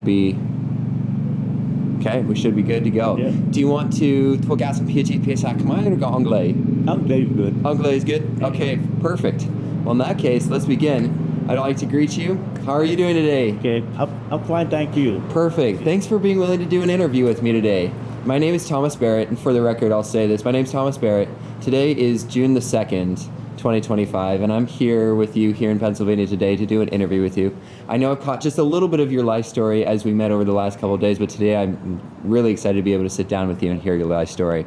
be... Okay, we should be good to go. Yeah. Do you want to twogas and PhD PSA Khmer or go Anglais? Anglais is good. Anglais is good? Okay, perfect. Well, in that case, let's begin. I'd like to greet you. How are you doing today? Okay, I'm fine, thank you. Perfect. Thanks for being willing to do an interview with me today. My name is Thomas Barrett, and for the record, I'll say this. My name's Thomas Barrett. Today is June the 2nd, 2025, and I'm here with you here in Pennsylvania today to do an interview with you. I know I've caught just a little bit of your life story as we met over the last couple of days, but today I'm really excited to be able to sit down with you and hear your life story.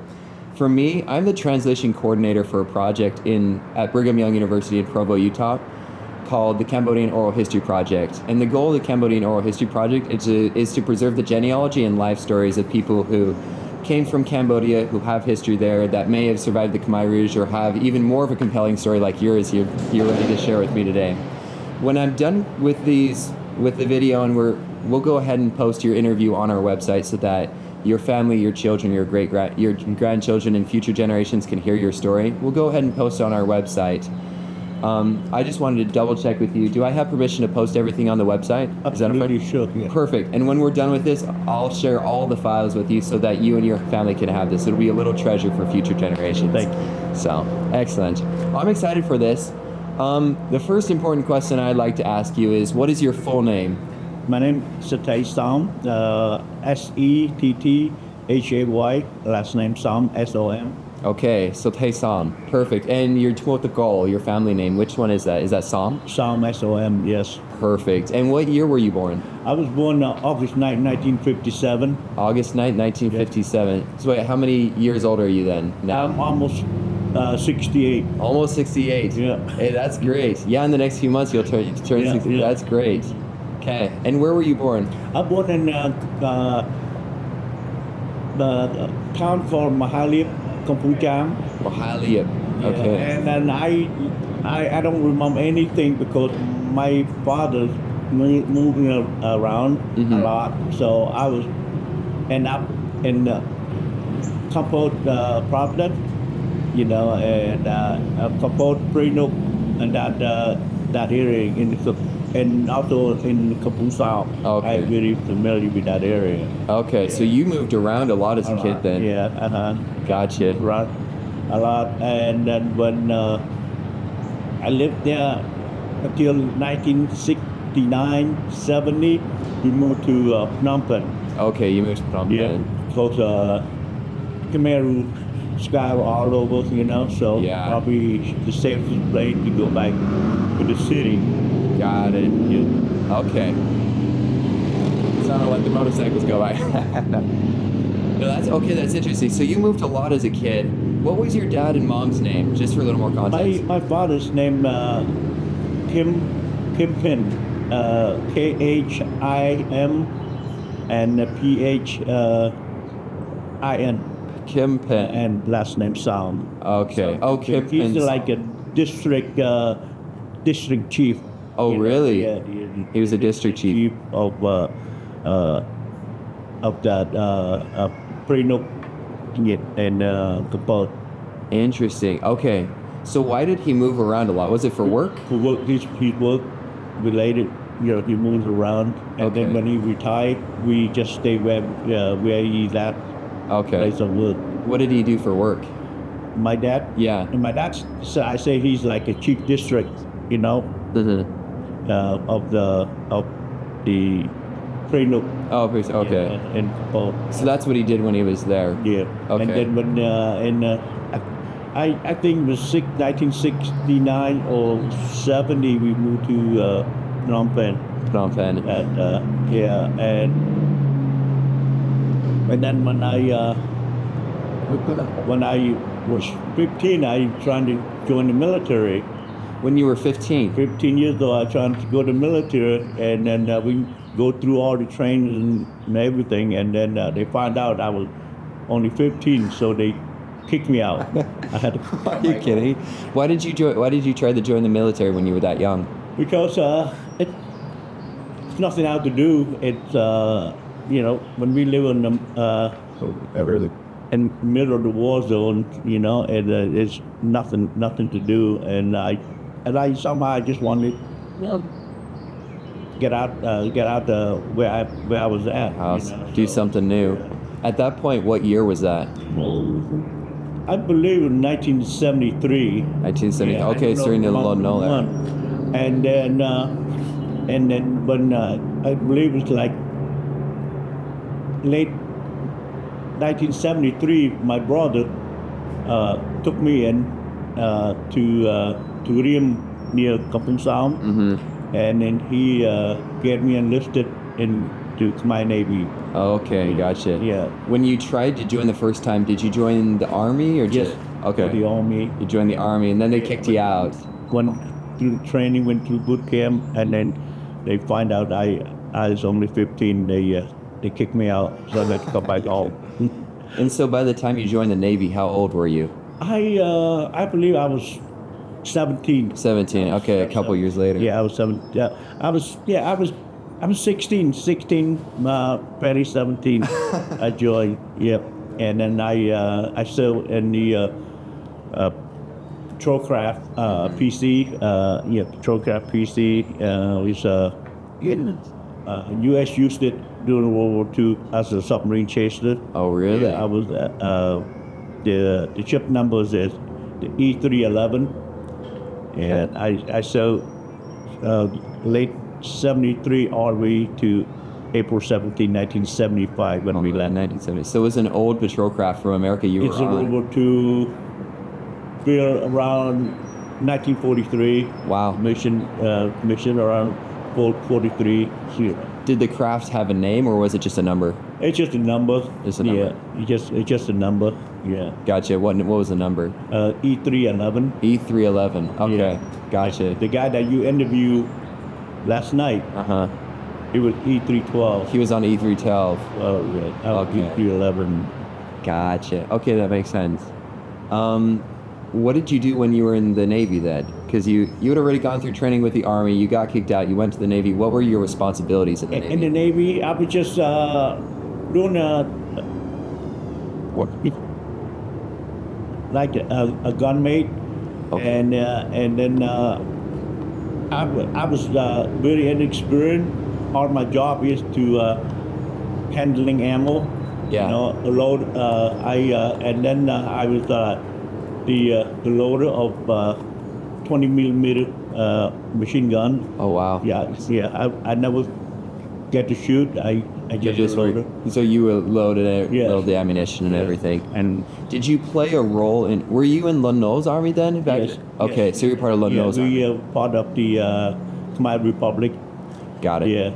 For me, I'm the translation coordinator for a project at Brigham Young University in Provo, Utah, called the Cambodian Oral History Project. And the goal of the Cambodian Oral History Project is to preserve the genealogy and life stories of people who came from Cambodia, who have history there, that may have survived the Khmer Rouge or have even more of a compelling story like yours you're ready to share with me today. When I'm done with the video, and we'll go ahead and post your interview on our website so that your family, your children, your grandchildren, and future generations can hear your story. We'll go ahead and post it on our website. I just wanted to double check with you. Do I have permission to post everything on the website? Absolutely, sure. Yeah. Perfect. And when we're done with this, I'll share all the files with you so that you and your family can have this. It'll be a little treasure for future generations. Thank you. So, excellent. Well, I'm excited for this. The first important question I'd like to ask you is, what is your full name? My name is Setthay Som, Sethay, last name Som, S-O-M. Okay, Setthay Som. Perfect. And your Tuotakol, your family name, which one is that? Is that Som? Som, S-O-M, yes. Perfect. And what year were you born? I was born August 9, 1957. August 9, 1957. Yeah. So wait, how many years old are you then now? I'm almost 68. Almost 68. Yeah. Hey, that's great. Yeah, in the next few months you'll turn 60. Yeah. That's great. Okay. And where were you born? I was born in the town called Mahaliep, Kampucham. Mahaliep. Okay. Yeah. And then I don't remember anything because my father moving around a lot, so I was end up in the Kampot Providence, and Kampot Prenuk, and that area and also in Kapusao. Okay. I'm very familiar with that area. Okay, so you moved around a lot as a kid then. Yeah, Gotcha. Right, a lot. And then when I lived there until 1969, 70, we moved to Phnom Penh. Okay, you moved to Phnom Penh. Yeah, because Khmer Rouge sky were all over, so yeah. Probably the safest place to go back to the city. Got it. Yeah. Okay. Sounded like the motorcycles go by. No, that's interesting. So you moved a lot as a kid. What was your dad and mom's name, just for a little more context? My father's name Kim Phin, Khim and Phin. Kim Phin. And last name Som. Okay. Oh, Kim Phin. He's like a district chief. Oh, really? Yeah, he was a district chief of that Prenuk and Kapot. Interesting. Okay. So why did he move around a lot? Was it for work? For work, his work related. He moves around, and then when he retired, we just stay where he's at. Okay. Place of work. What did he do for work? My dad. Yeah. And my dad, I say he's like a chief district, of the Prenuk. Oh, okay. And so that's what he did when he was there. Yeah. Okay. And then when I think it was 1969 or 70, we moved to Phnom Penh. Phnom Penh. And and then when I was 15, I tried to join the military. When you were 15? 15 years old, I tried to go to the military, and then we go through all the trainings and everything, and then they found out I was only 15, so they kicked me out. I had to. Are you kidding? Why did you try to join the military when you were that young? Because it's nothing else to do. It's when we live in the in the middle of the war zone, it's nothing to do, and I somehow just wanted get out where I was at. Do something new. At that point, what year was that? I believe in 1973. 1970. Okay, so you're in the London era. And then when I believe it's like late 1973, my brother took me in to Riem near Kampong Sam, and then he get me enlisted into my Navy. Okay, gotcha. Yeah. When you tried to join the first time, did you join the Army or just? Yes. Okay. The Army. You joined the Army, and then they kicked you out. Went through the training, went through boot camp, and then they find out I was only 15. They kicked me out, so I had to come back home. And so by the time you joined the Navy, how old were you? I believe I was 17. 17. Okay, a couple years later. Yeah, I was 7. Yeah, I was 16. 16. Barely 17. I joined. Yep. And then I served in the patrolcraft PC. Patrolcraft PC was U.S. used it during World War II as a submarine chaser. Oh, really? Yeah, I was the ship numbers is the E311, and I served late 73 all the way to April 17, 1975 when we landed. 1970. So it was an old patrol craft from America you It's were World on. War II, built around 1943. Wow. Mission around 43. Did the craft have a name or was it just a number? It's just a number. It's a number. Yeah, it's just a number. Yeah. Gotcha. What was the number? E311. E311. Okay. Yeah. Gotcha. The guy that you interviewed last night, Uh-huh. it was E312. He was on E312. Oh, yeah. I was Okay. E311. Gotcha. Okay, that makes sense. What did you do when you were in the Navy then? Because you had already gone through training with the Army, you got kicked out, you went to the Navy. What were your responsibilities in the Navy? In the Navy, I was just doing What? like a gun mate, Okay. and then I was very inexperienced. All my job is to handling ammo. Yeah. You know, load. And then I was the loader of 20 millimeter machine gun. Oh, wow. Yeah. I never get to shoot. I just loader. So you were loaded Yes. load the ammunition and Yeah. everything. And Did you play a role in? Were you in Lon Nol's army then? Yes. Okay, Yes. so you're part of Lon Nol's army. we are part of the Khmer Republic. Got it. Yeah.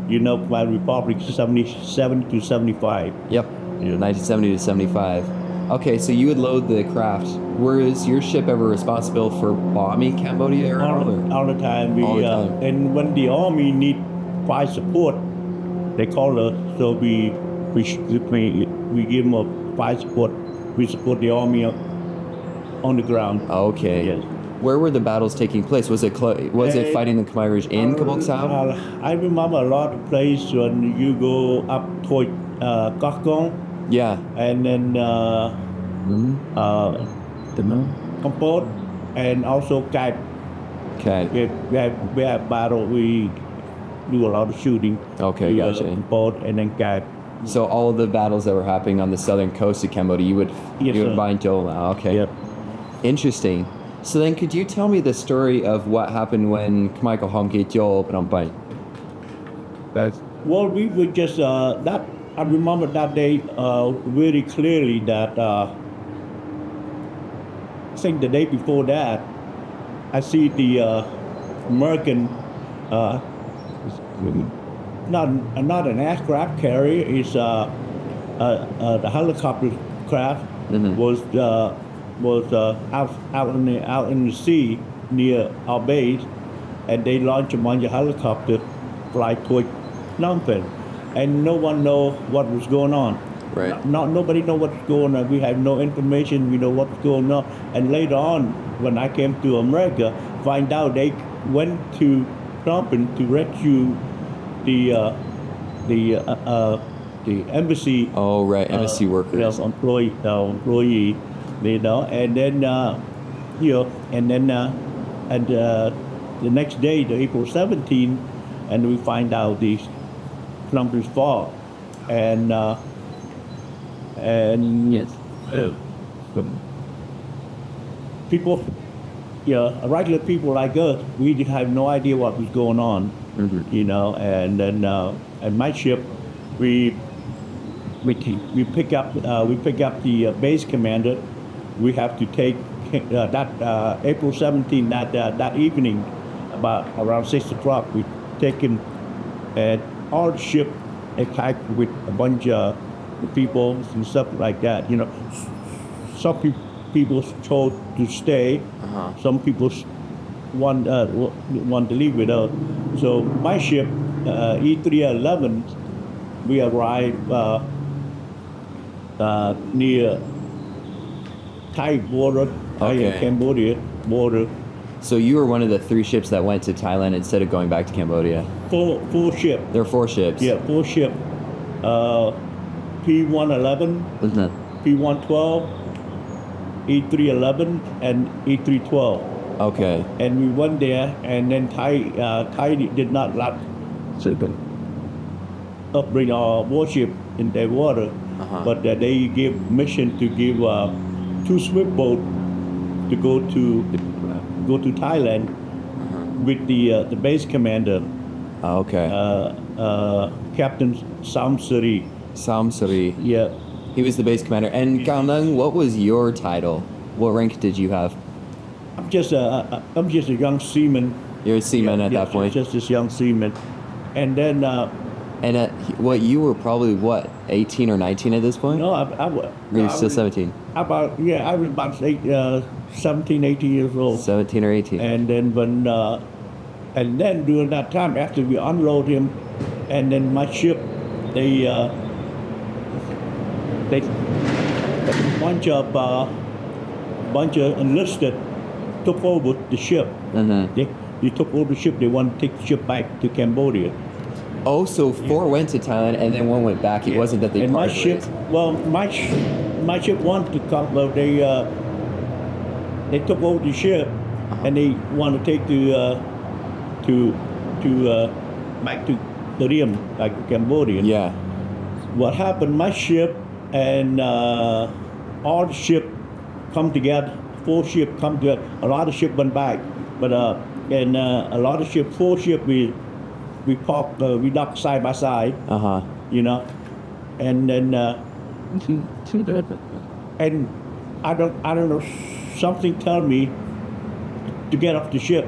You know, Khmer Republic 77 to 75. Yep. Yeah. 1970 to 75. Okay, so you would load the craft. Was your ship ever responsible for bombing Cambodia or all? All the time. All the time. And when the army need fire support, they call us. So we give them a fire support. We support the army on the ground. Okay. Yes. Where were the battles taking place? Was it fighting the Khmer Rouge in Kabong Sao? I remember a lot of places when you go up toward Kakong, Yeah. and then Kampot, and also Kat. Okay. We have battle. We do a lot of shooting. Okay, gotcha. Kampot and then Kat. So all of the battles that were happening on the southern coast of Cambodia, you would Yes, you would sir. bind Jola. Okay. Yep. Interesting. So then, could you tell me the story of what happened when Khmer Hom Ki Joel Pnompai? Well, we were just that. I remember that day very clearly. That I think the day before that, I see the American, not an aircraft carrier. It's the helicopter craft was out in the sea near our base, and they launched a bunch of helicopters fly toward Phnom Penh, and no one know what was going on. Right. Nobody know what's going on. We have no information. We know what's going on. And later on, when I came to America, find out they went to Phnom Penh to rescue the embassy. Oh, right. Embassy workers. Employee, you know, and then and the next day, the April 17, and we find out the Columbus fault, and Yes. people, regular people like us, we have no idea what was going on, and then at my ship, we pick up the base commander. We have to take that April 17th that evening, about around 6 o'clock. We take him, and all the ship attacked with a bunch of people and stuff like that. Some people chose to stay. Some people want to leave with us. So my ship, E311, we arrived near Thai border, Thai and Okay. Cambodia border. So you were one of the 3 ships that went to Thailand instead of going back to Cambodia. Full ship. There are 4 ships. Yeah, full ship. P111, What's that? P112, E311, and E312. Okay. And we went there, and then Thai did not let Super. us bring our warship in their water, but they gave mission to give 2 swift boats to go to Thailand with the base commander, Okay. Captain Samsari. Samsari. Yeah, He was the base commander. And Cao Nung, what was your title? What rank did you have? I'm just a young seaman. You're a seaman at that point. Just this young seaman, and then And you were probably 18 or 19 at this point? no, You're still 17. I was about 17, 18 years old. 17 or 18. And then and then during that time, after we unload him, and then my ship, they a bunch of enlisted took over the ship. They took over the ship. They want to take the ship back to Cambodia. Oh, so 4 went to Thailand and then 1 went back. It wasn't that they and my parted ship. ways. Well, my ship wanted to come. Well, they took over the ship, and they want to take back to the Ream, like Cambodia. Yeah. What happened? My ship and all the ship come together. 4 ship come together. A lot of ship went back, but a lot of ship, 4 ship we parked, we docked side by side. And then and I don't know, something tell me to get off the ship.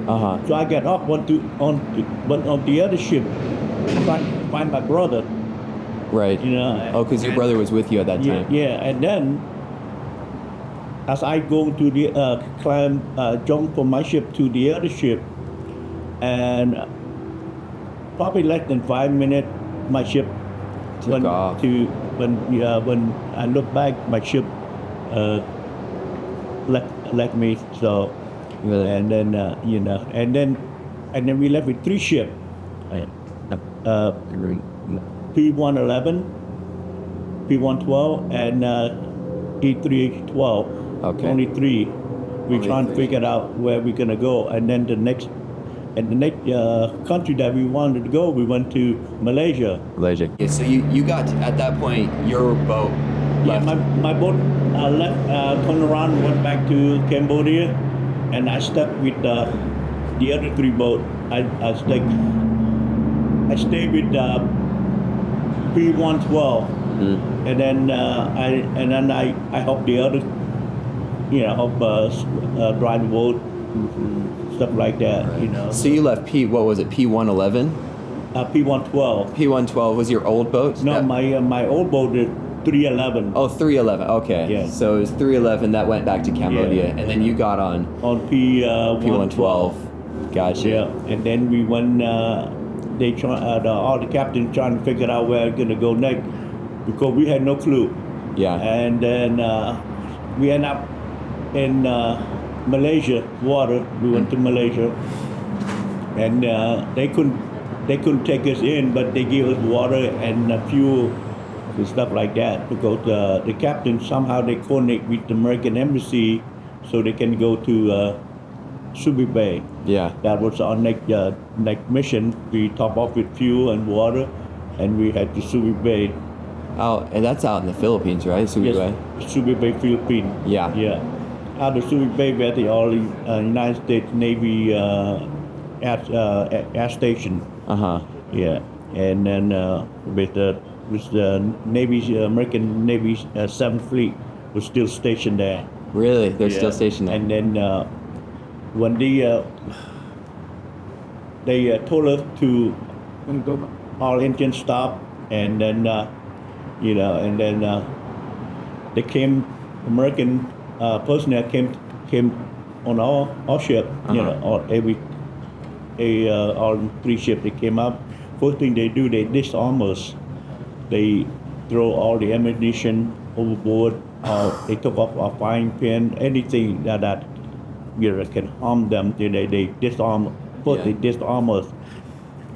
So I get off, went on the other ship, find my brother. Right. Oh, because your and- brother was with you at that time. Yeah, and then as I go to the jump from my ship to the other ship, and probably less than 5 minutes, my ship Took off. when I look back, my ship left me. So Really? and then and then we left with 3 ships. P111, P112, and E312. Okay. Only 3. We're Only trying to 3. figure out where we're gonna go, and then the next country that we wanted to go, we went to Malaysia. Malaysia. Yeah, so you got at that point your boat Yeah, left. my boat left, turned around, went back to Cambodia, and I stuck with the other 3 boats. I stayed with P112, and then I helped the other, drive the boat, stuff like that. So you left what was it, P111? P112. P112 was your old boat? No, my old boat is 311 Oh, 311. Okay. Yeah. So it was 311 that went back to Cambodia, Yeah. and then you got on on P112. P112. Gotcha. Yeah, and then we went. All the captains trying to figure out where we're gonna go next, because we had no clue. Yeah. And then we end up in Malaysia water. We went to Malaysia, and they couldn't take us in, but they gave us water and fuel and stuff like that, because the captain somehow they coordinate with the American embassy, so they can go to Subic Bay. Yeah. That was our next mission. We top off with fuel and water, and we had to Subic Bay. Oh, and that's out in the Philippines, right? Subic Bay? Subic Bay, Philippines. Yeah. Yeah. Out of Subic Bay, we had the only United States Navy air station. Uh-huh. Yeah. And then with the Navy's American Navy's 7th Fleet was still stationed there. Really? They're Yeah. still stationed there? And then when they told us to all engines stop, and then they came, American personnel came on our ship. All 3 ships. They came up. First thing they do, they disarm us. They throw all the ammunition overboard. They took off our frying pan, anything that can harm them. They disarm. First Yeah. they disarm us,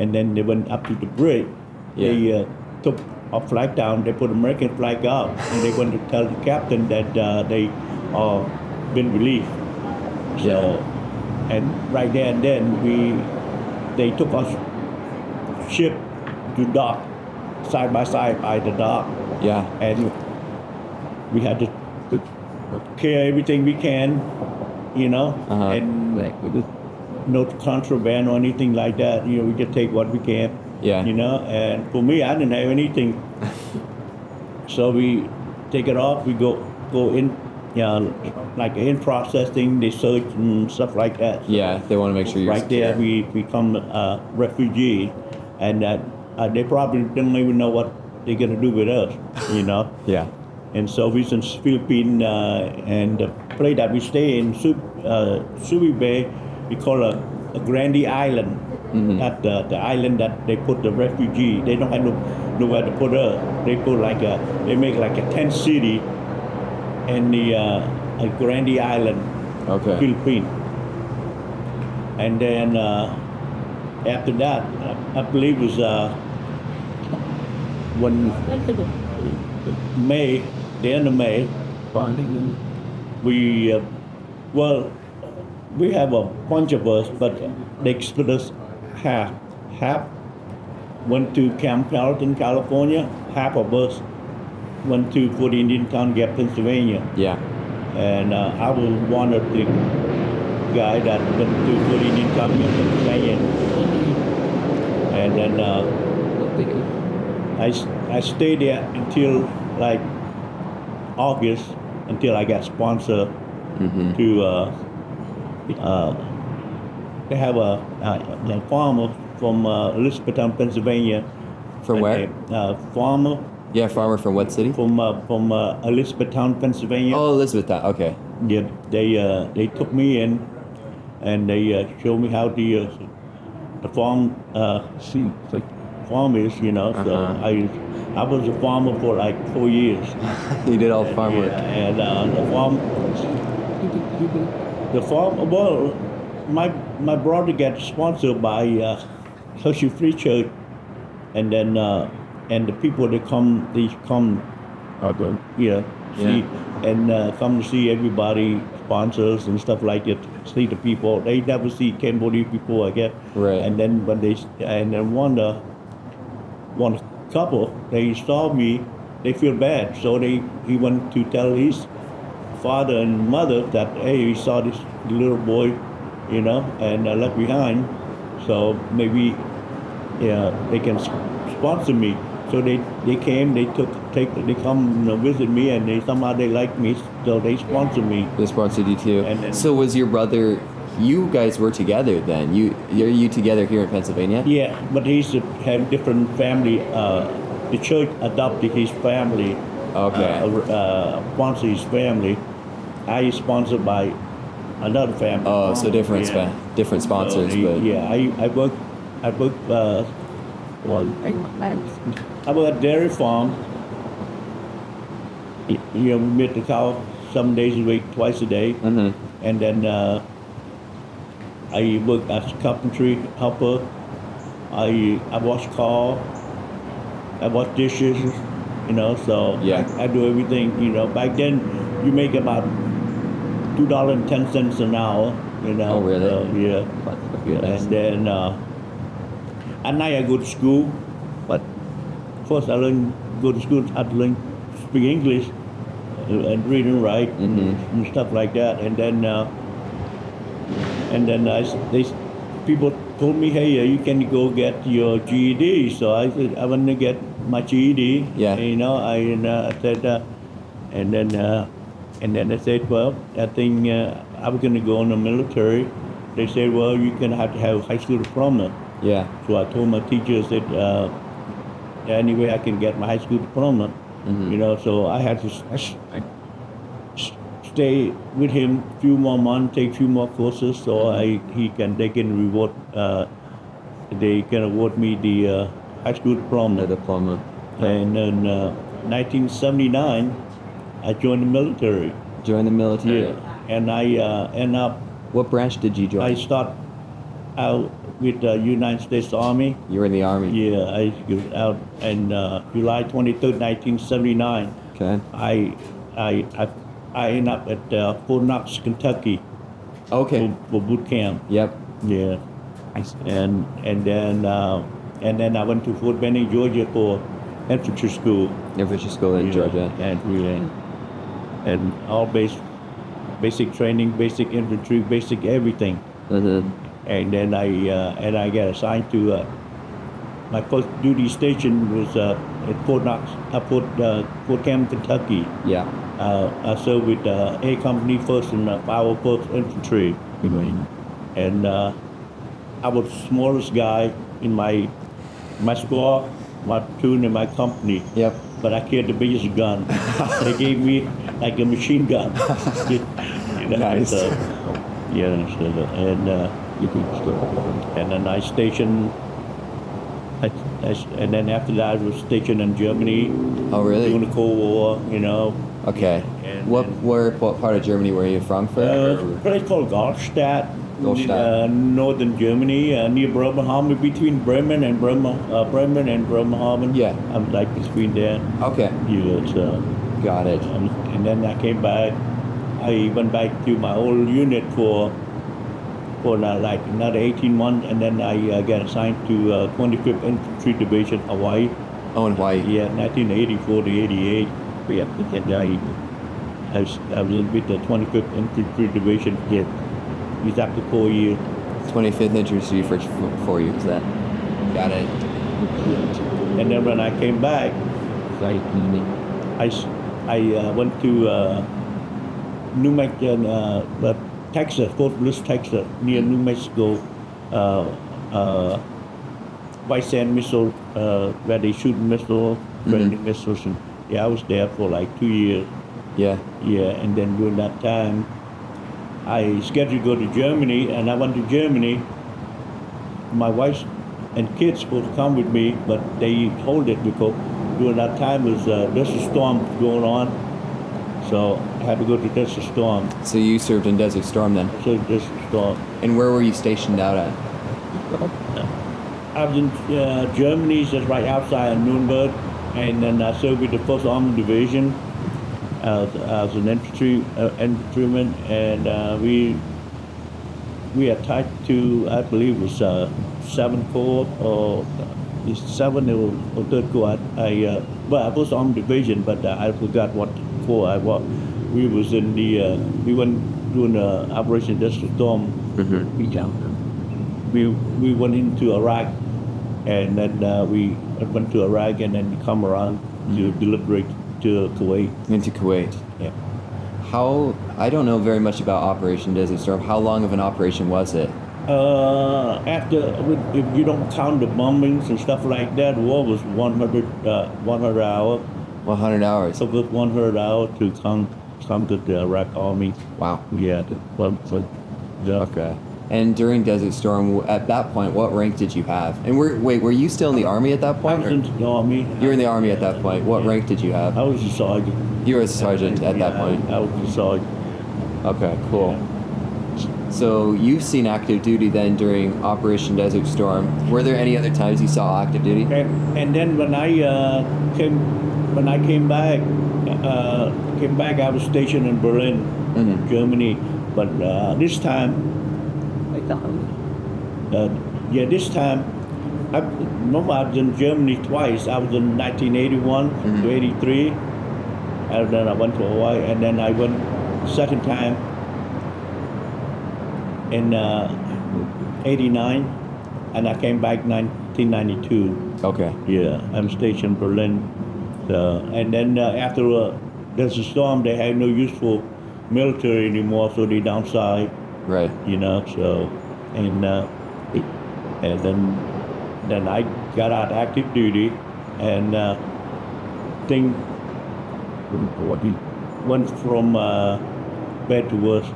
and then they went up to the bridge. Yeah. They took our flag down. They put American flag up, and they went to tell the captain that they been relieved. So, and right there and then they took our ship to dock, side by side by the dock. Yeah. And we had to clear everything we can, Uh-huh. and no contraband or anything like that. We just take what we can. Yeah. And for me, I didn't have anything. So we take it off. We go in, like in processing, they search and stuff like that. So Yeah, they want to make sure you're right there, secure. we become a refugee, and they probably don't even know what they're gonna do with us. Yeah. And so we in Philippines, and the place that we stay in, Subic Bay, we call a Grande Island. Mm-hmm. At the island that they put the refugee. They don't have nowhere to put us. They put they make like a tent city in the a Grande Island, Okay. Philippines. And then after that, I believe it was when May, the end of May, we we have a bunch of us, but they split us half. Half went to Camp Pendleton, California. Half of us went to Fort Indian Town Gap, Pennsylvania. Yeah. And I was one of the guy that went to Fort Indian Town Gap, Pennsylvania. And then I stayed there until like August, until I got sponsored Mm-hmm. to they have a farmer from Elizabethtown, Pennsylvania. From where? Farmer Yeah, farmer from what city? from Elizabethtown, Pennsylvania. Oh, Elizabethtown. Okay. Yeah, they took me in, and they showed me how the farm farm is. So Uh-huh. I was a farmer for like 4 years. You did all the farm work. Yeah, and the farm. Well, my brother got sponsored by Hershey Free Church, and then and the people that come, see, and come to see everybody, sponsors and stuff like that. See the people. They never see Cambodia before, I guess. Right. And then when one couple, they saw me, they feel bad, so he went to tell his father and mother that, hey, he saw this little boy, and left behind, so maybe they can sponsor me. So they came, they come visit me, and somehow they like me, so they sponsor me. They sponsored you too. And then- So was your brother? You guys were together then. Are you together here in Pennsylvania? Yeah, but he's have different family. The church adopted his family. Okay. Sponsor his family. I is sponsored by another family. Oh, so different Yeah. different sponsors, So but I work. I work at dairy farm. We milk the cow 7 days a week, twice a day, Mhm. and then I work as carpentry helper. I wash car. I wash dishes. So Yeah. I do everything. Back then you make about $2.10 an hour. You know. Oh, really? Yeah. Yes. And then at night I go to school, but first I go to school. I learn speak English and read and write and stuff like that. And then people told me, hey, you can go get your GED. So I said I want to get my GED. Yeah. You know, I said, and then I said, well, I think I was going to go in the military. They said, well, you're going to have a high school diploma. Yeah. So I told my teacher, I said, anyway, I can get my high school diploma. You know, so I had to stay with him a few more months, take a few more courses, so they can award me the high school diploma. The diploma. And in 1979, I joined the military. Join the military. And I end up. What branch did you join? I start out with the United States Army. You were in the Army. Yeah, I was out in July 23rd, 1979. Okay. I ended up at Fort Knox, Kentucky. Okay. For boot camp. Yep. Yeah. And then I went to Fort Benning, Georgia for infantry school. Infantry school in Georgia. And all basic training, basic infantry, basic everything. And then I got assigned to my first duty station was at Fort Knox, Fort Camp, Kentucky. Yeah. I served with A Company first and our first infantry. And I was the smallest guy in my squad, my platoon, and my company. Yep. But I carried the biggest gun. They gave me like a machine gun. Nice. And then I stationed. And then after that, I was stationed in Germany. Oh, really? During the Cold War, you know. Okay. What part of Germany were you from? A place called Goldstadt. Northern Germany, near Bremerhaven, between Bremen and Bremerhaven. Yeah. I'm like between there. Okay. Yeah, so. Got it. And then I came back. I went back to my old unit for like another 18 months, and then I got assigned to 25th Infantry Division, Hawaii. Oh, in Hawaii. Yeah, 1984 to 88. Yeah, I was with the 25th Infantry Division. Yeah. He's after 4 years. 25th Infantry for 4 years then. Got it. And then when I came back, I went to New Mexico, Texas, Fort Bliss, Texas, near New Mexico, White Sand Missile, where they shoot missiles, training missiles. And I was there for like 2 years. Yeah. Yeah, and then during that time, I scheduled to go to Germany, and I went to Germany. My wife and kids supposed to come with me, but they hold it because during that time was Desert Storm going on, so I had to go to Desert Storm. So you served in Desert Storm then? So Desert Storm. And where were you stationed out at? I was in Germany, just right outside of Nuremberg, and then I served with the 1st Armored Division. I was an infantryman, and we attached to, I believe it was 7th Corps or 7th or 3rd Corps. But I was on division, but I forgot what corps I was. We was in the we went doing the Operation Desert Storm. We went into Iraq, and then we went to Iraq, and then come around to deliberate to Kuwait. Into Kuwait. Yeah. I don't know very much about Operation Desert Storm. How long of an operation was it? If you don't count the bombings and stuff like that, the war was 100 hours. 100 hours. So it was 100 hours to conquer the Iraq army. Wow. Yeah. Okay. And during Desert Storm, at that point, what rank did you have? And were you still in the Army at that point? I was in the Army. You were in the Army at that point. What rank did you have? I was a sergeant. You were a sergeant at that point? I was a sergeant. Okay, cool. So you've seen active duty then during Operation Desert Storm. Were there any other times you saw active duty? And then when I came back, I was stationed in Berlin, Germany. But this time, Yeah, this time, remember I was in Germany twice. I was in 1981 to 83, and then I went to Hawaii, and then I went second time in 89, and I came back 1992. Okay. Yeah, I'm stationed in Berlin. So, and then after there's a storm, they had no use for military anymore, so they downsized. Right. So, and then I got out active duty, and thing went from bad to worse.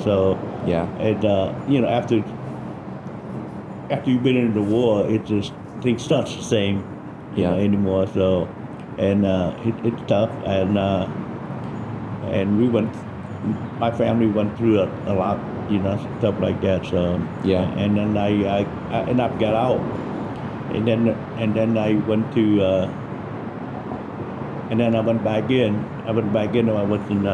So Yeah. and after you've been in the war, it just things not the same, anymore. So, and it's tough, and we went. My family went through a lot, stuff like that. So Yeah. and then I ended up got out, and then I went to, and then I went back in. I was in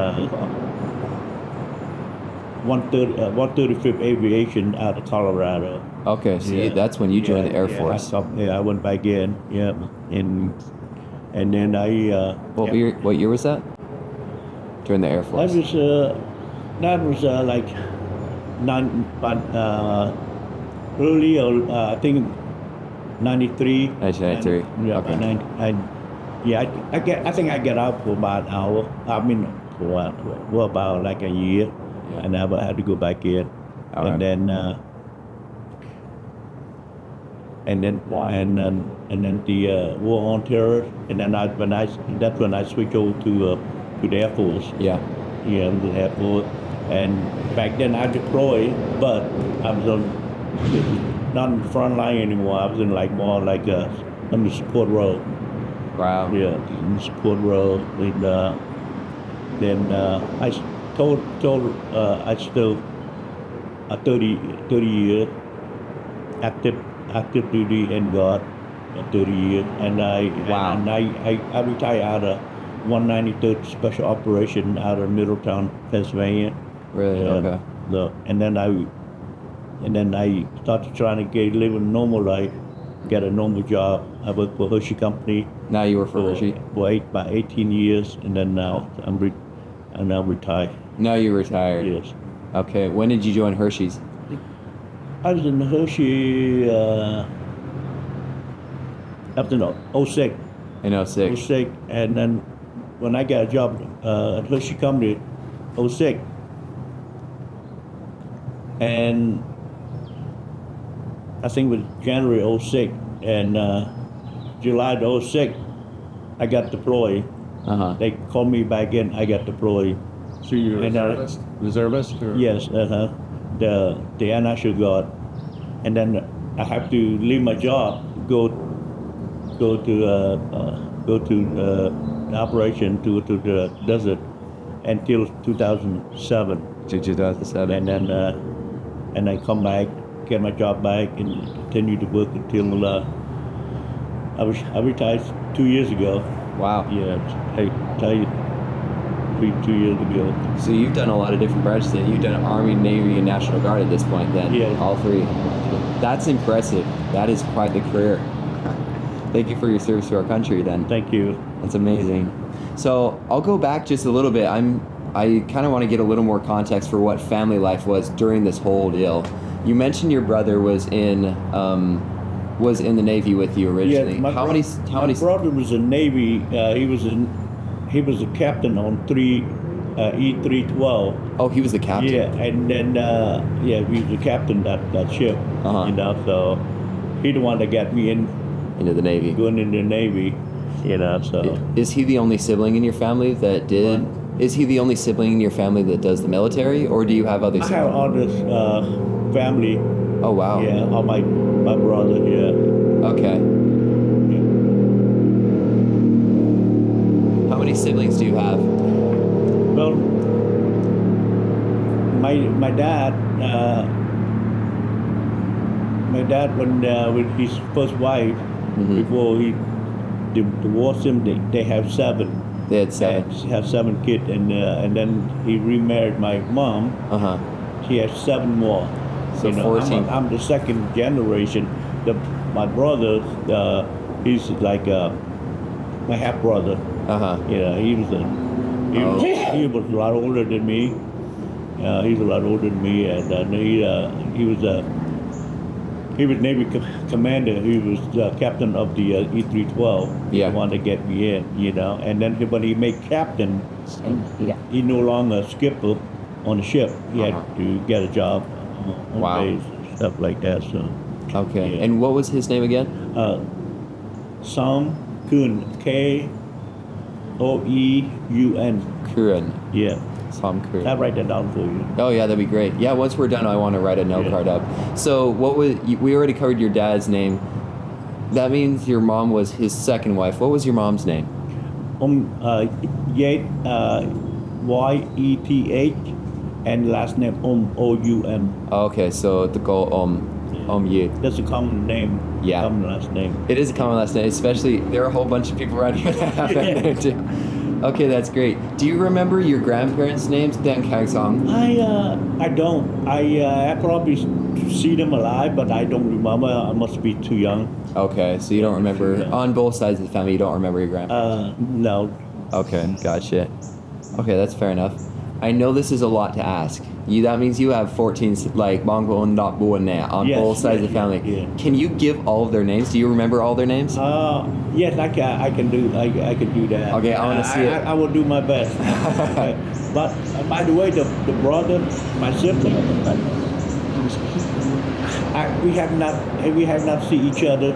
135th Aviation out of Colorado. Okay, so that's when you joined the Air Force. I went back in. Yeah, and then I. What year was that? During the Air Force. That was like early, I think 93. 1993. Yeah, Okay. I think I got out for about an hour. I mean, for about like a year, Yeah. and I had to go back in, All right. and then the war on terror, and then that's when I switched over to the Air Force. Yeah. Yeah, the Air Force, and back then I deployed, but I was not in the front line anymore. I was in on the support role. Wow. Yeah, in the support role. And then I told I still 30 years active duty in God, 30 years, and I retired out of 193rd Special Operation out of Middletown, Pennsylvania. Really? Okay. And then I started trying to live a normal life, get a normal job. I worked for Hershey Company. Now you work for Hershey? For about 18 years, and then now I'm now retired. Now you're retired? Yes. Okay. When did you join Hershey's? I was in Hershey up to 06. In 06. 06, and then when I got a job at Hershey Company, 06, and I think it was January 06, and July 06, I got deployed. Uh-huh. They called me back in. I got deployed. So you're a reservist? Or? Yes, the Air National Guard, and then I have to leave my job, go to operation to the desert until 2007. To 2007. And I come back, get my job back, and continue to work until I retired 2 years ago. Wow. Yeah, I tell you, 2 years ago. So you've done a lot of different branches then. You've done Army, Navy, and National Guard at this point then. Yeah. All three. That's impressive. That is quite the career. Thank you for your service to our country then. Thank you. That's amazing. So I'll go back just a little bit. I kind of want to get a little more context for what family life was during this whole deal. You mentioned your brother was in the Navy with you originally. Yeah, How many? My brother was in Navy. He was a captain on E312. Oh, he was the captain. Yeah, and then he was the captain that ship. Uh-huh. So he the one that got me Into the Navy. going into the Navy. So Is he the only sibling in your family that did? Is he the only sibling in your family that does the military, or do you have other I siblings? have others family. Oh wow. Yeah, all my brother. Yeah. Okay. How many siblings do you have? Well, my dad. With his first wife, before he divorced him, they have 7. They had 7. Have 7 kids, and then he remarried my mom. Uh huh. She has 7 more. So 14. I'm the second generation. My brother, he's like my half brother. Yeah, he was a lot older than me. He's a lot older than me, and he was Navy commander. He was captain of the E-312. Yeah. The one that get me in, And then when he made captain, he no longer skipper on the ship. He had to get a job on base and stuff like that. So. Okay. Yeah. And what was his name again? Som Koeun. Kuren. Yeah. Som Kuren. I'll write that down for you. Oh yeah, that'd be great. Yeah, once we're done, I want to write a note card up. So we already covered your dad's name. That means your mom was his second wife. What was your mom's name? Yet, Yeth, and last name Oum. Okay, so the goal Yet. That's a common name. Yeah. Common last name. It is a common last name, especially there are a whole bunch of people around here that have that name too. Okay, that's great. Do you remember your grandparents' names? Dan Kang Song. I don't. I probably see them alive, but I don't remember. I must be too young. Okay, so you don't remember on both sides of the family. You don't remember your grandparents. No. Okay, gotcha. Okay, that's fair enough. I know this is a lot to ask. That means you have 14 like Mongol and on both sides of the family. Yeah. Can you give all of their names? Do you remember all their names? Yes, I can do that. Okay, I want to see it. I will do my best. Okay. But by the way, the brother, my sibling, we have not seen each other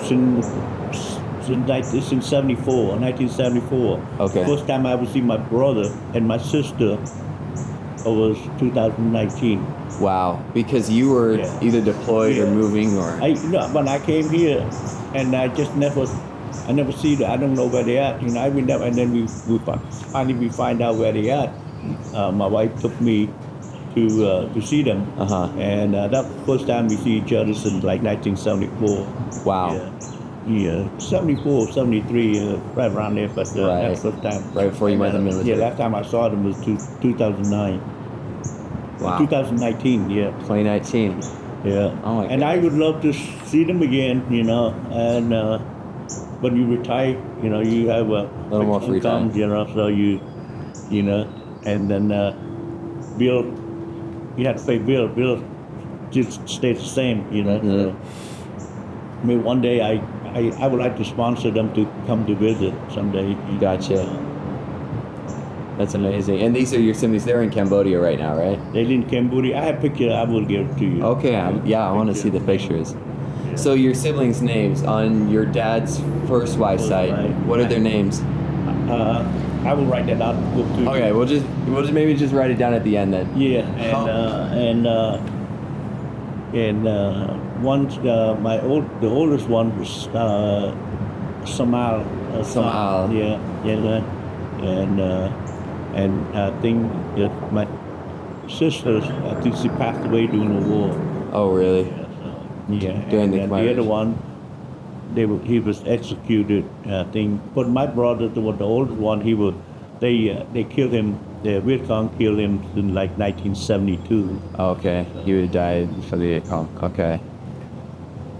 since 1974. Okay. First time I ever see my brother and my sister was 2019. Wow, because you were either deployed or moving or. When I came here, and I never see them. I don't know where they at. And then we finally find out where they at. My wife took me to see them, and that first time we see each other since like 1974. Wow. Yeah, 74, 73, right around there. But that's the first time. Right before you went to the military. Yeah, last time I saw them was 2009. Wow. 2019, yeah. 2019. Yeah. Oh my and I would love to see them again, and when you retire, you have a little more free time. So and then bill, you have to pay bill just stays the same, So, I mean, one day I would like to sponsor them to come to visit someday. Gotcha. That's amazing. And these are your siblings. They're in Cambodia right now, right? They're in Cambodia. I have pictures. I will give it to you. Okay. I want to see the pictures. Yeah. So your siblings' names on your dad's first wife's side. What are their names? I will write that out. Okay. We'll just maybe just write it down at the end then. Yeah. And once the oldest one was Samal. Samal. And I think my sister, I think she passed away during the war. Oh, really? Yeah. During the other one, he was executed. I think. But my brother, the oldest one, they killed him. The Viet Cong killed him in like 1972. Okay, he would have died for the Viet Cong. Okay.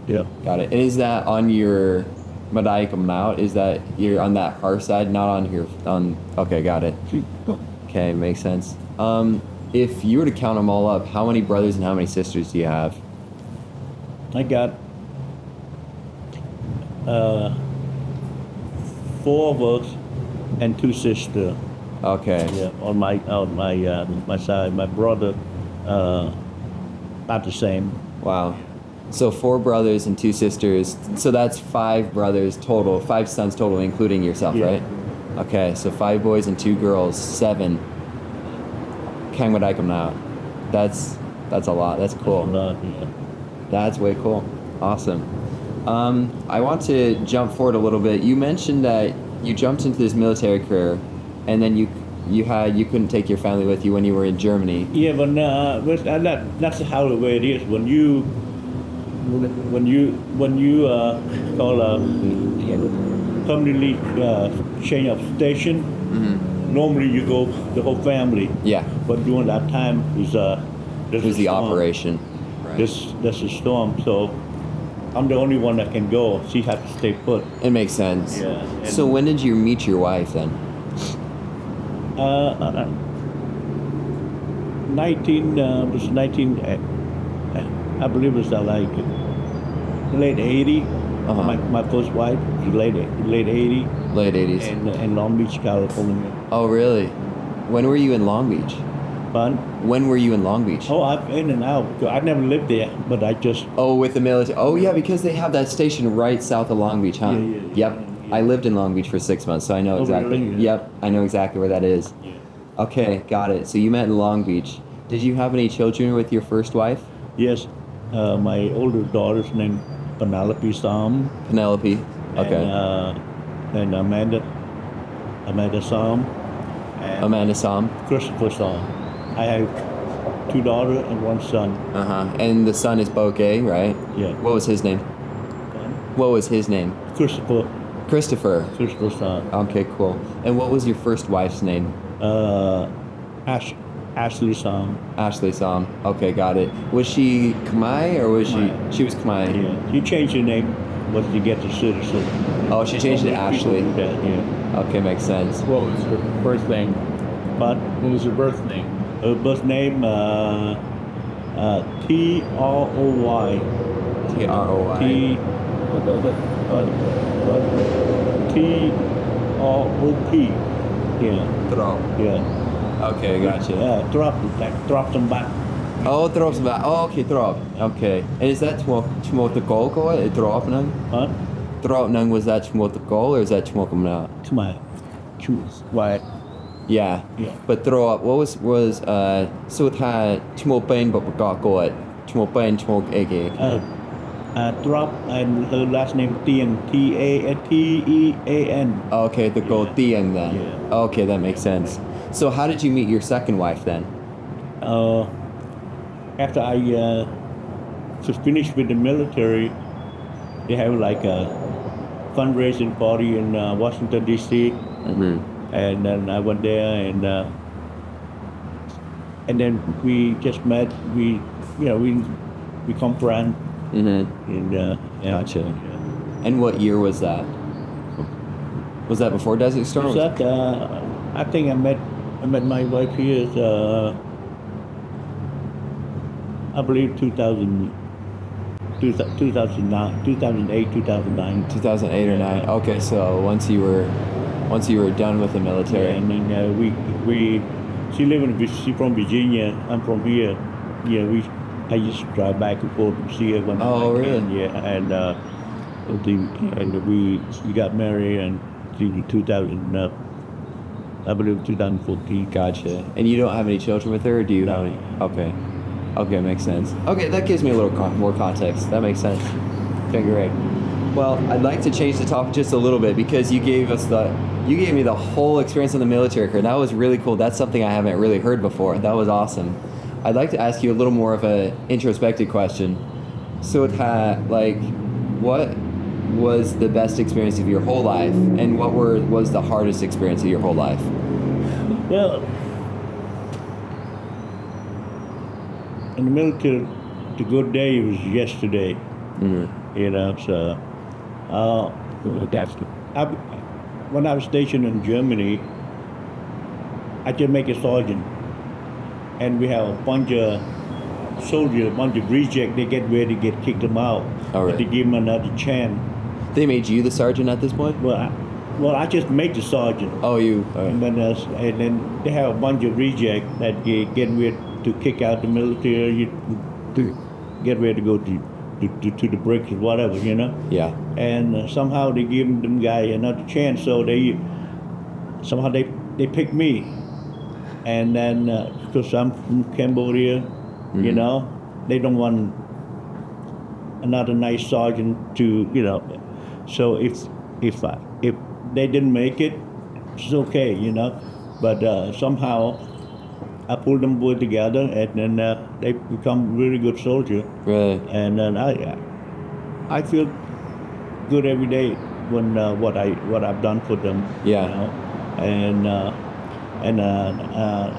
Yeah. Got it. And is that on your Madaikum Mount? Is that you're on that her side, not on your on? Okay, got it. Okay, makes sense. If you were to count them all up, how many brothers and how many sisters do you have? I got 4 of us and 2 sisters. Okay. Yeah, on my side, my brother, about the same. Wow. So 4 brothers and 2 sisters. So that's 5 brothers total, 5 sons total, including yourself, right? Okay. So 5 boys and 2 girls, 7. Kang Madaikum now. That's a lot. That's cool. That's a lot, yeah. That's way cool. Awesome. I want to jump forward a little bit. You mentioned that you jumped into this military career, and then you couldn't take your family with you when you were in Germany. Yeah, but that's how the way it is. When you call permanently change of station, normally you go the whole family. Yeah. But during that time it was the operation. This is storm. So I'm the only one that can go. She had to stay put. It makes sense. Yeah. And, So when did you meet your wife then? 19, I believe it was like late 80. Uh-huh. My first wife, late 80, Late 80s. in Long Beach, California. Oh, really? When were you in Long Beach? Fun. When were you in Long Beach? Oh, I've in and out. I never lived there, but I just Oh, with the military. Oh, yeah, because they have that station right south of Long Beach, huh? Yeah. Yep. I lived in Long Beach for 6 months, so I know Oh, exactly. really? Yeah. Yep, I know exactly where that is. Yeah. Okay, got it. So you met in Long Beach. Did you have any children with your first wife? Yes. My older daughter's named Penelope Som. Penelope. Okay. And Amanda Som. And Amanda Som. Christopher Som. I have 2 daughters and 1 son. Uh-huh. And the son is Bokeh, right? Yeah. What was his name? What was his name? Christopher Christopher. Som. Okay, cool. And what was your first wife's name? Ashley Som. Ashley Som. Okay, got it. Was she Khmer or was Khmer. she was Khmer? Yeah. She changed her name once she get the citizen. Oh, she changed it to Ashley. Yeah. Okay, makes sense. What was her birth name? But What was her birth name? her birth name Troy. T-R-O-I. Trop. Yeah. Trop. Yeah. Okay, gotcha. Drop some back. Oh, Trop. Oh, okay, Trop. Okay. And is that Chmotokol ko? Trop nang? Huh? Trop nang, was that Chmotokol or is that Chmokamna? To my choose. Why? Yeah. Yeah. But Trop, what was so tha Chmopain but Gakot. Chmopain Chmok Ege. Drop and her last name Tien. Tean. Okay, the gold Tiang then. Yeah. Okay, that makes sense. So how did you meet your second wife then? After I was finished with the military, they have like a fundraising party in Washington D.C. Mm-hmm. And then I went there, and then we just met. We become friends. Mm-hmm. And Gotcha. And what year was that? Was that before Desert Storm? Was that I think I met my wife here. I believe 2009, 2008, 2009. 2008 or 9. Okay, so once you were done with the military. Yeah, and then she from Virginia. I'm from here. Yeah, I used to drive back and forth to see her when I really? can. Yeah, and we got married in 2000. I believe 2014. Gotcha. And you don't have any children with her, or do you have any? Okay, makes sense. Okay, that gives me a little more context. That makes sense. Okay, great. Well, I'd like to change the topic just a little bit because you gave me the whole experience in the military career. That was really cool. That's something I haven't really heard before. That was awesome. I'd like to ask you a little more of a introspective question. So, what was the best experience of your whole life, and what was the hardest experience of your whole life? Well, in the military, the good day was yesterday. Mm-hmm. So when I was stationed in Germany, I just make a sergeant, and we have a bunch of soldiers, a bunch of rejects. They get ready to get kicked them out, All right. but they give them another chance. They made you the sergeant at this point? Well, I just made the sergeant. Oh, you. All And right. then they have a bunch of rejects that get ready to kick out the military, to get ready to go to the bricks or whatever, Yeah. And somehow they give them guy another chance, so they pick me, and then because I'm from Cambodia, Mm-hmm. they don't want another nice sergeant to, so if they didn't make it, it's okay, but somehow I pulled them both together, and then they become really good soldiers. Really? And then I feel good every day when what I've done for them. Yeah. And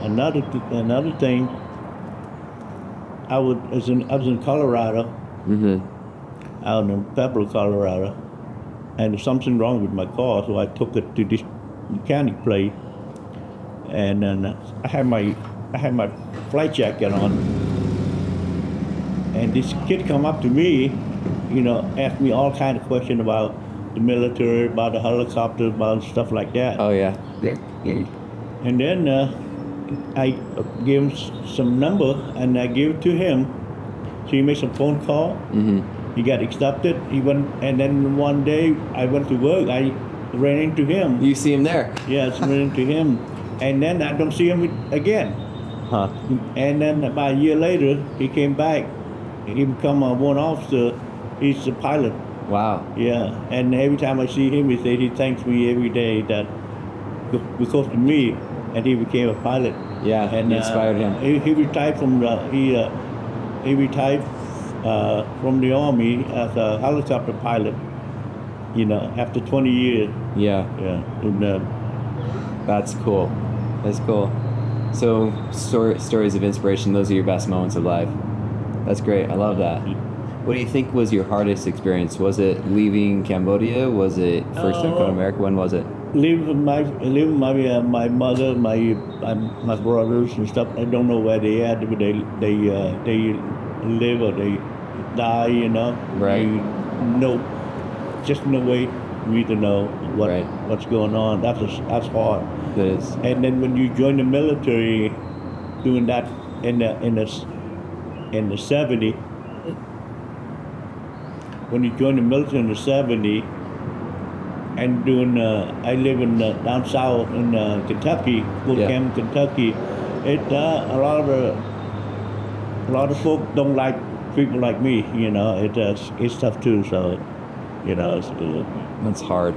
another thing, I was in Colorado, Mm-hmm. out in Pueblo, Colorado, and there's something wrong with my car, so I took it to this mechanic place, and then I had my flight jacket on, and this kid come up to me, asked me all kind of questions about the military, about the helicopter, about stuff like that. Oh yeah. And then I gave him some number, and I gave it to him. So he made some phone call. Mm-hmm. He got accepted. He went, and then one day I went to work. I ran into him. You see him there. Yes, ran into him, and then I don't see him again. Huh. And then about a year later, he came back. He become a one officer. He's a pilot. Wow. Yeah, and every time I see him, he thanks me every day that because of me, and he became a pilot. Yeah, and you inspired him. He retired from from the army as a helicopter pilot. After 20 years. Yeah. Yeah, and, That's cool. That's cool. So stories of inspiration, those are your best moments of life. That's great. I love that. What do you think was your hardest experience? Was it leaving Cambodia? Was it first time coming to America? When was it? Leaving my mother, my brothers and stuff. I don't know where they at, but they live or they die. Right. Just no way for me to know what's going on. That's hard. That is. And then when you join the military, doing that in the 70s. When you join the military in the 70s, and doing, I live in down south in Kentucky, Fort Campbell, Kentucky. A lot of folk don't like people like me. It's tough too. So, That's hard.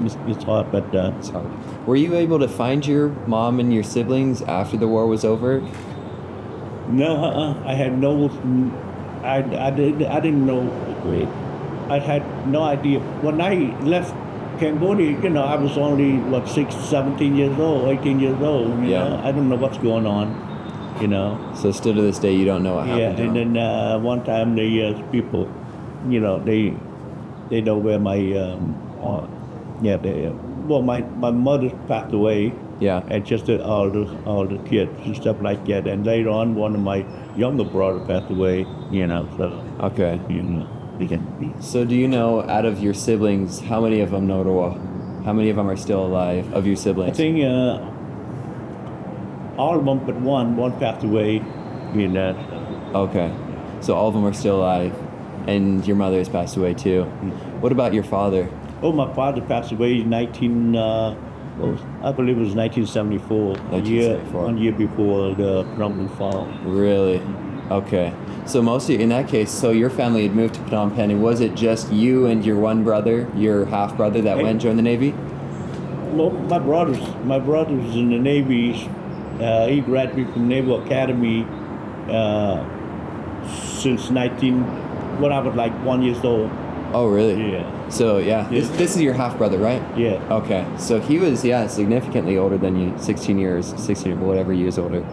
it's hard, but It's hard. Were you able to find your mom and your siblings after the war was over? no, I had no. I didn't know. Wait. I had no idea. When I left Cambodia, I was only, 17 years old, 18 years old. I don't know what's going on, So still to this day, you don't know what happened. Yeah, and then one time the people, they know where my, my mother passed away. Yeah. And just all the kids and stuff like that. And later on, one of my younger brothers passed away, so. Okay. They can be. So do you know, out of your siblings, how many of them know Roa? How many of them are still alive, of your I siblings? think all of them but one passed away, Okay. So all of them are still alive, and your mother has passed away too. What about your father? Oh, my father passed away in I believe it was 1974. 1974. One year before the Phnom Penh fall. Really? Okay. So in that case, so your family had moved to Phnom Penh, and was it just you and your one brother, your half brother, that went and joined the Navy? Well, my brother's in the Navy. He graduated from Naval Academy since when I was like 1 year old. Oh, really? Yeah. So this is your half brother, right? Yeah. Okay. So he was significantly older than you, 16 or whatever years older.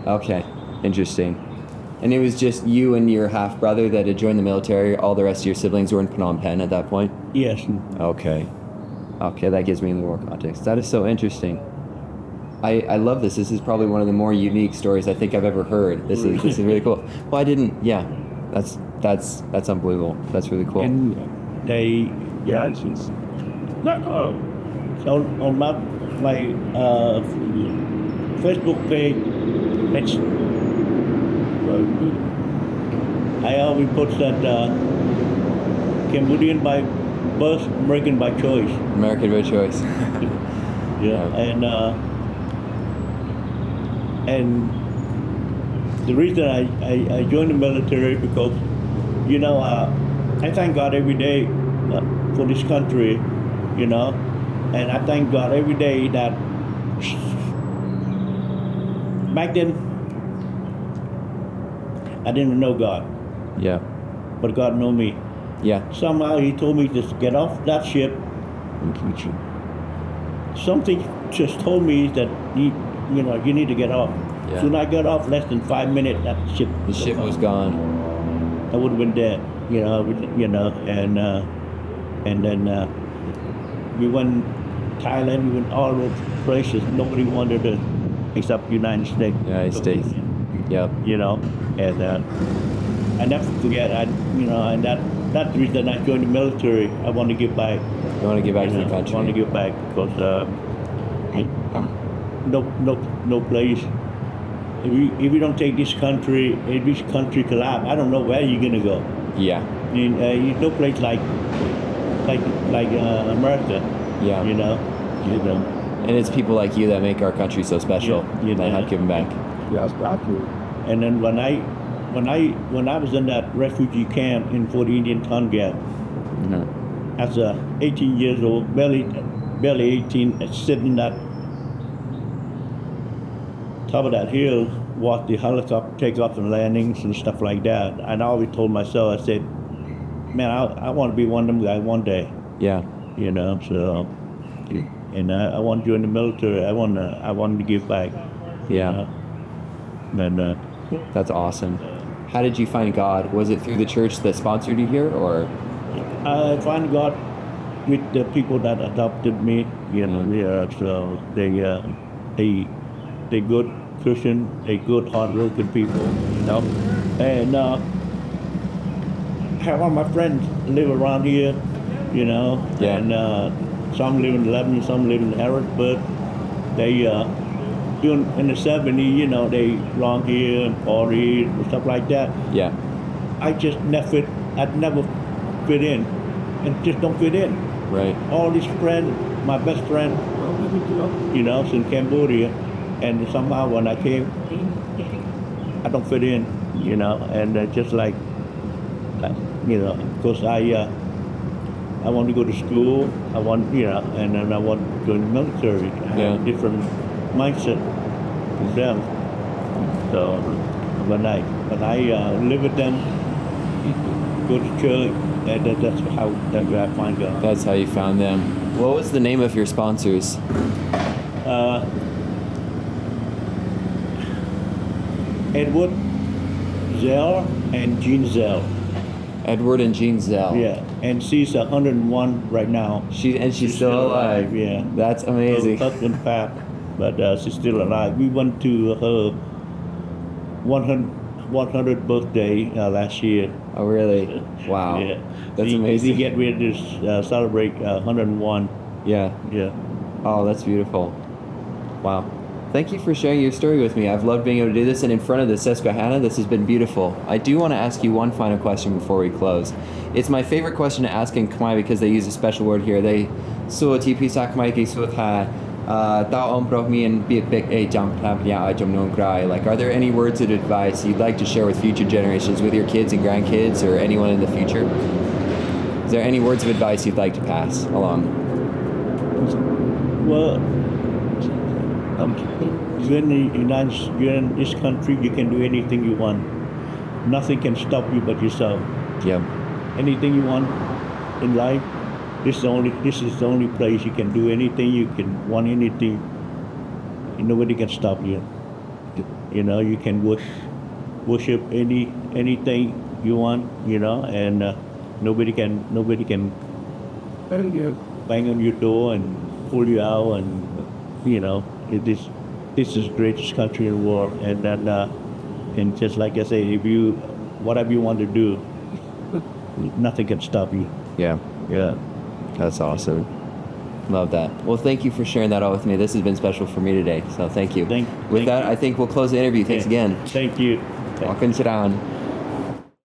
Okay. Interesting. And it was just you and your half brother that had joined the military. All the rest of your siblings were in Phnom Penh at that point? Yes. Okay. Okay, that gives me a little more context. That is so interesting. I love this. This is probably one of the more unique stories I think I've ever heard. This is really cool. Well, I didn't. Yeah, that's unbelievable. That's really cool. And they on my Facebook page, I always put that Cambodian by birth, American by choice. American by choice. Yeah, and the reason I joined the military because, I thank God every day for this country, and I thank God every day that back then I didn't know God, Yeah. but God knew me. Yeah. Somehow He told me to get off that ship. Something just told me that you need to get off. Yeah. Soon I got off, less than 5 minutes, that ship. The ship was gone. I would have been dead, and then we went Thailand, we went all those places. Nobody wanted to, except United States. United States. Yep. And I never forget. And that's the reason I joined the military. I want to give back. You want to get back to the country. I want to give back because no place. If you don't take this country, if this country collapse, I don't know where you're gonna go. Yeah. No place like America. Yeah. And it's people like you that make our country so special. That help giving back. Yes, got you. And then when I was in that refugee camp in Fort Indian Tonga, as 18 years old, barely 18, sitting at top of that hill, watch the helicopter take off and landings and stuff like that. And I always told myself, I said, man, I want to be one of them guys one day. Yeah. So, and I want to join the military. I want to give back. Yeah. And That's awesome. How did you find God? Was it through the church that sponsored you here, or? I find God with the people that adopted me. So they good Christian, they good hard-working people. And I have all my friends live around here. Yeah. And some live in Lebanon, some live in Harrisburg. They in the 70s, they long here and party and stuff like that. Yeah. I'd never fit in, and just don't fit in. Right. All these friends, my best friend, is in Cambodia, and somehow when I came, I don't fit in, and just like, because I want to go to school, and then I want to join the military. I have a different mindset from them. So when I live with them, go to church, and that's where I find God. That's how you found them. What was the name of your sponsors? Edward Zell and Jean Zell. Edward and Jean Zell. Yeah, and she's 101 right now. She's still alive. Yeah, That's amazing. Her husband passed, but she's still alive. We went to her 100th birthday last year. Oh, really? Wow. Yeah, That's amazing. We get ready to celebrate 101. Yeah. Yeah. Oh, that's beautiful. Wow. Thank you for sharing your story with me. I've loved being able to do this, and in front of the Susquehanna, this has been beautiful. I do want to ask you one final question before we close. It's my favorite question to ask in Khmer because they use a special word here. They suati pisa Khmer ki suatha ta ombroh mien bik bik a jam tam ya a jam non cry. Like, are there any words of advice you'd like to share with future generations, with your kids and grandkids, or anyone in the future? Is there any words of advice you'd like to pass along? Well, you're in this country, you can do anything you want. Nothing can stop you but yourself. Yep. Anything you want in life, this is the only place you can do anything. You can want anything. Nobody can stop you. You can worship anything you want. And nobody can bang on your door and pull you out, and this is the greatest country in the world. And then and just like I say, whatever you want to do, nothing can stop you. Yeah. Yeah. That's awesome. Love that. Well, thank you for sharing that all with me. This has been special for me today, so thank you. With that, I think we'll close the interview. Thanks again. Thank you. Walking sit down.